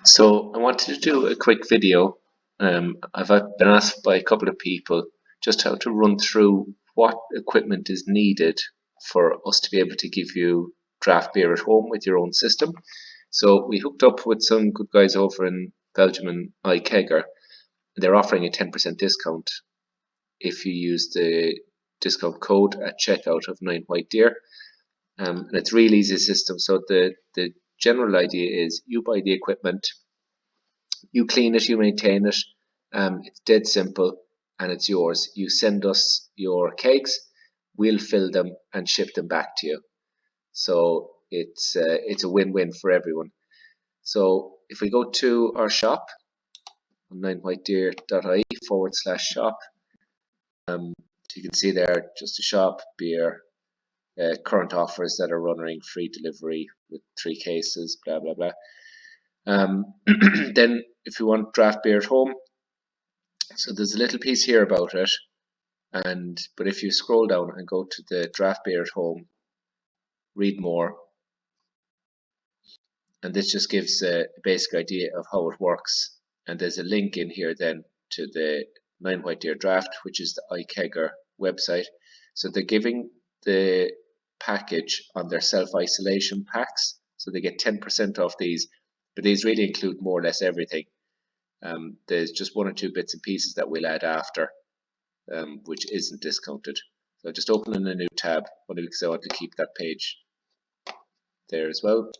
So I wanted to do a quick video. I've been asked by a couple of people just how to run through what equipment is needed for us to be able to give you draft beer at home with your own system. So we hooked up with some good guys over in Belgium and iKegger. They're offering a 10% discount if you use the discount code at checkout of 9 White Deer. And it's a real easy system. So the general idea is you buy the equipment, you clean it, you maintain it. It's dead simple and it's yours. You send us your kegs, we'll fill them and ship them back to you. So it's a win-win for everyone. So if we go to our shop on 9whitedeer.ie/shop, you can see there just a shop, beer, current offers that are running, free delivery with 3 cases, blah blah blah. Then if you want draft beer at home, so there's a little piece here about it, but if you scroll down and go to the draft beer at home, read more, and this just gives a basic idea of how it works. And there's a link in here then to the 9 White Deer Draft, which is the iKegger website. So they're giving the package on their self-isolation packs, so they get 10% off these, but these really include more or less everything. There's just 1 or 2 bits and pieces that we'll add after, which isn't discounted. So just opening a new tab, only because I want to keep that page there as well.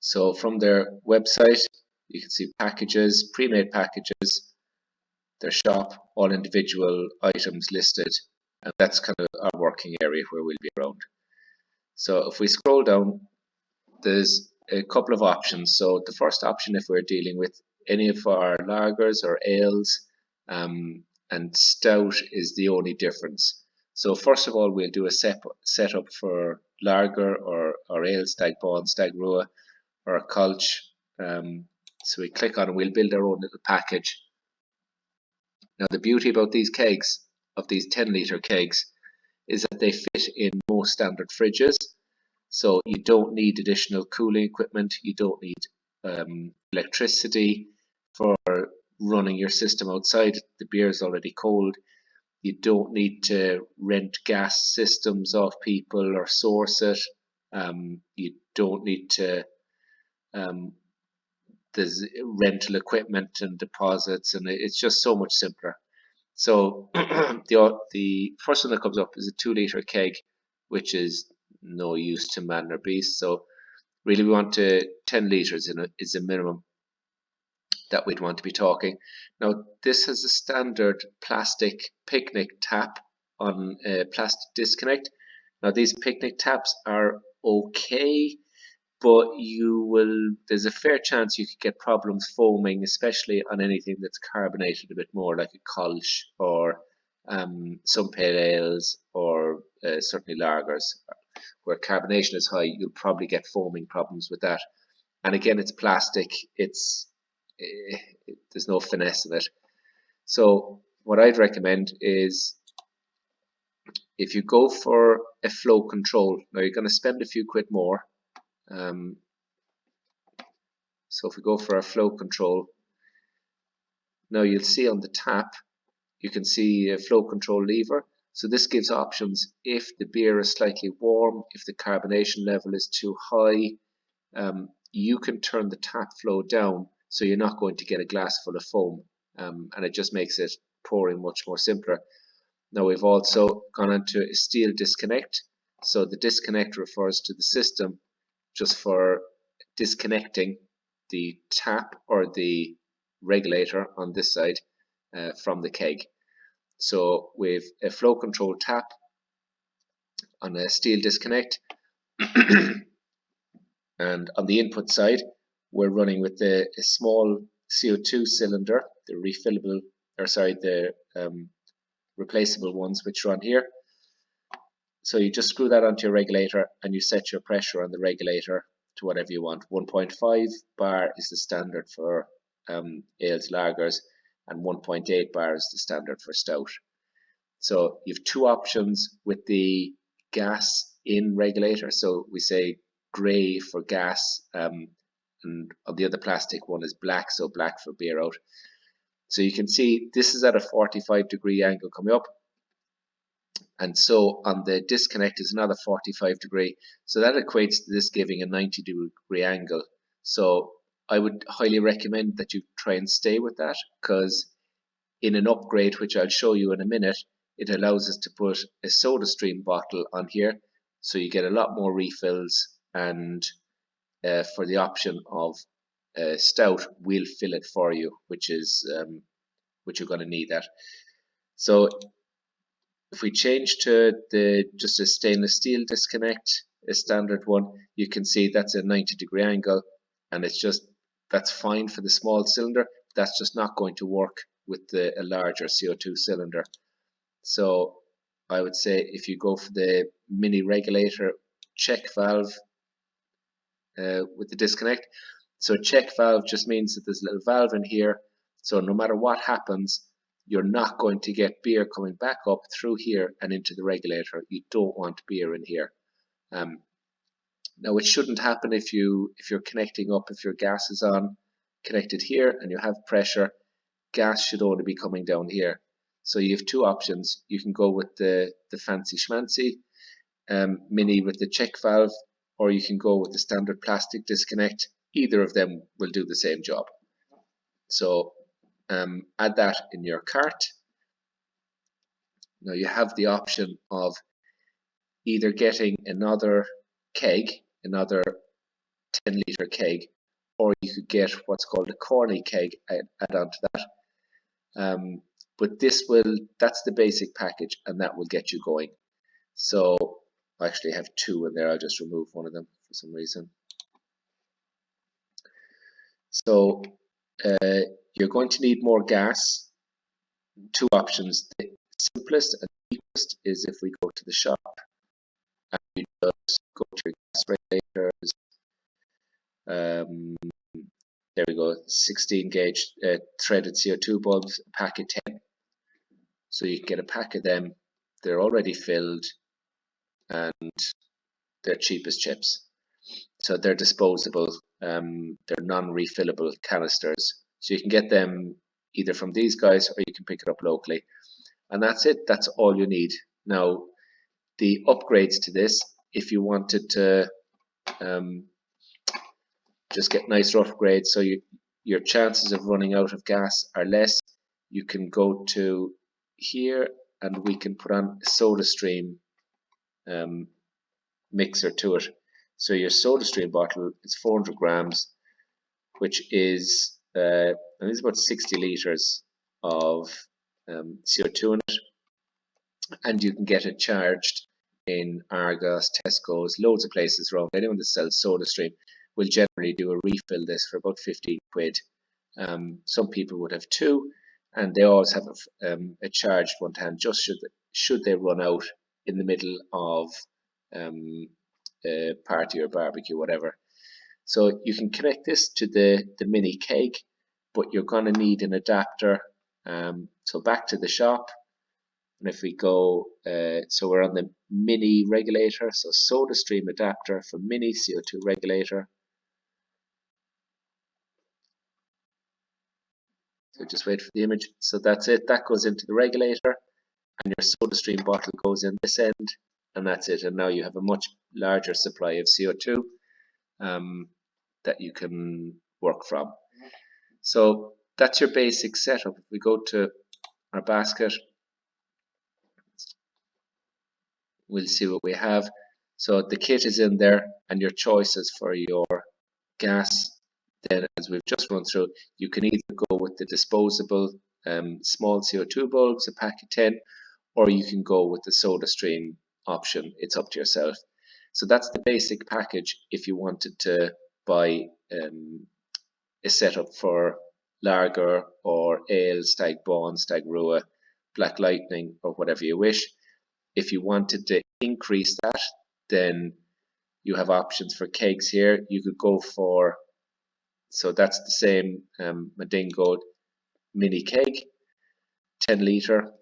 So from their website, you can see packages, pre-made packages, their shop, all individual items listed, and that's kind of our working area where we'll be around. So if we scroll down, there's a couple of options. So the first option, if we're dealing with any of our lagers or ales, and stout is the only difference. So first of all, we'll do a setup for lager or ale, stag bond, stag rua, or a colch. So we click on it, we'll build our own little package. Now the beauty about these kegs, of these 10-litre kegs, is that they fit in most standard fridges. So you don't need additional cooling equipment, you don't need electricity for running your system outside. The beer is already cold. You don't need to rent gas systems off people or source it. You don't need to there's rental equipment and deposits, and it's just so much simpler. So the first one that comes up is a 2-litre keg, which is no use to man or beast. So really we want 10 litres is a minimum that we'd want to be talking. Now this has a standard plastic picnic tap on a plastic disconnect. Now these picnic taps are okay, but there's a fair chance you could get problems foaming, especially on anything that's carbonated a bit more, like a colch or some pale ales, or certainly lagers where carbonation is high. You'll probably get foaming problems with that. And again, it's plastic. There's no finesse in it. So what I'd recommend is, if you go for a flow control, now you're going to spend a few quid more. So if we go for our flow control, now you'll see on the tap, you can see a flow control lever. So this gives options if the beer is slightly warm, if the carbonation level is too high. You can turn the tap flow down, so you're not going to get a glass full of foam, and it just makes it pouring much more simpler. Now we've also gone into a steel disconnect. So the disconnect refers to the system just for disconnecting the tap or the regulator on this side from the keg. So with a flow control tap on a steel disconnect, and on the input side we're running with a small CO2 cylinder, the refillable, or sorry, the replaceable ones which are on here. So you just screw that onto your regulator and you set your pressure on the regulator to whatever you want. 1.5 bar is the standard for ales, lagers, and 1.8 bar is the standard for stout. So you have 2 options with the gas in regulator. So we say grey for gas, and on the other plastic one is black, so black for beer out. So you can see this is at a 45-degree angle coming up, and so on the disconnect is another 45-degree. So that equates to this giving a 90-degree angle. So I would highly recommend that you try and stay with that, because in an upgrade, which I'll show you in a minute, it allows us to put a soda stream bottle on here, so you get a lot more refills, and for the option of stout, we'll fill it for you, which you're going to need that. So if we change to just a stainless steel disconnect, a standard one, you can see that's a 90-degree angle, and that's fine for the small cylinder. That's just not going to work with a larger CO2 cylinder. So I would say if you go for the mini regulator check valve with the disconnect, so check valve just means that there's a little valve in here, so no matter what happens, you're not going to get beer coming back up through here and into the regulator. You don't want beer in here. Now it shouldn't happen if you're connecting up, if your gas is on connected here and you have pressure, gas should only be coming down here. So you have two options. You can go with the fancy schmancy mini with the check valve, or you can go with the standard plastic disconnect. Either of them will do the same job. So add that in your cart. Now you have the option of either getting another keg, another 10-litre keg, or you could get what's called a corny keg, add on to that. But that's the basic package, and that will get you going. So I actually have two in there. I'll just remove one of them for some reason. So you're going to need more gas. Two options. The simplest and cheapest is if we go to the shop and you just go to your gas regulators. There we go, 16 gauge threaded CO2 bulbs, a pack of 10. So you can get a pack of them. They're already filled and they're cheap as chips. So they're disposable, they're non-refillable canisters. So you can get them either from these guys or you can pick it up locally. And that's it, that's all you need. Now, the upgrades to this, if you wanted to just get nice rough grades so your chances of running out of gas are less, you can go to here and we can put on a soda stream mixer to it. So your soda stream bottle is 400 grams, which is I think it's about 60 litres of CO2 in it, and you can get it charged in Argos, Tesco's, loads of places around. Anyone that sells soda stream will generally do a refill this for about 15 quid. Some people would have two, and they always have a charged one to hand, just should they run out in the middle of a party or barbecue, whatever. So you can connect this to the mini keg, but you're going to need an adapter. So back to the shop, and if we go, so we're on the mini regulator, so soda stream adapter for mini CO2 regulator. So just wait for the image. So that's it, that goes into the regulator, and your soda stream bottle goes in this end, and that's it. And now you have a much larger supply of CO2 that you can work from. So that's your basic setup. If we go to our basket, we'll see what we have. So the kit is in there, and your choices for your gas, then as we've just run through, you can either go with the disposable small CO2 bulbs, a pack of 10, or you can go with the soda stream option. It's up to yourself. So that's the basic package if you wanted to buy a setup for lager or ale, stag Bawn, stag Rua, black lightning, or whatever you wish. If you wanted to increase that, then you have options for kegs here. You could go for, so that's the same Madingo mini keg, 10 litre,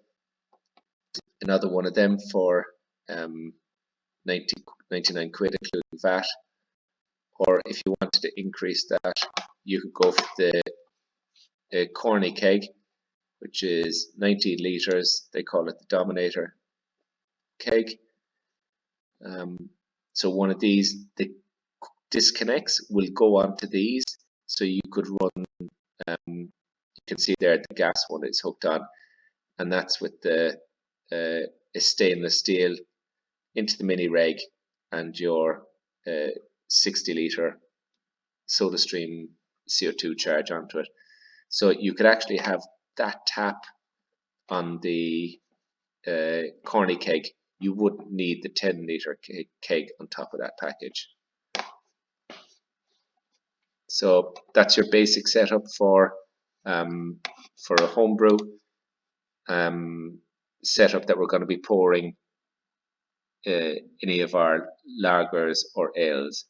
another one of them for 99 quid including VAT. or if you wanted to increase that, you could go for the corny keg, which is 19 litres. They call it the Dominator keg. So one of these, the disconnects will go onto these, so you could run, you can see there the gas one is hooked on, and that's with the stainless steel into the mini reg and your 60 litre soda stream CO2 charge onto it. So you could actually have that tap on the corny keg. You wouldn't need the 10 litre keg on top of that package. So that's your basic setup for a homebrew setup that we're going to be pouring any of our lagers or ales.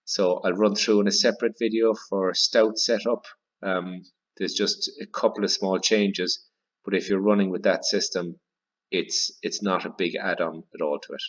So I'll run through in a separate video for stout setup. There's just a couple of small changes, but if you're running with that system, it's not a big add-on at all to it.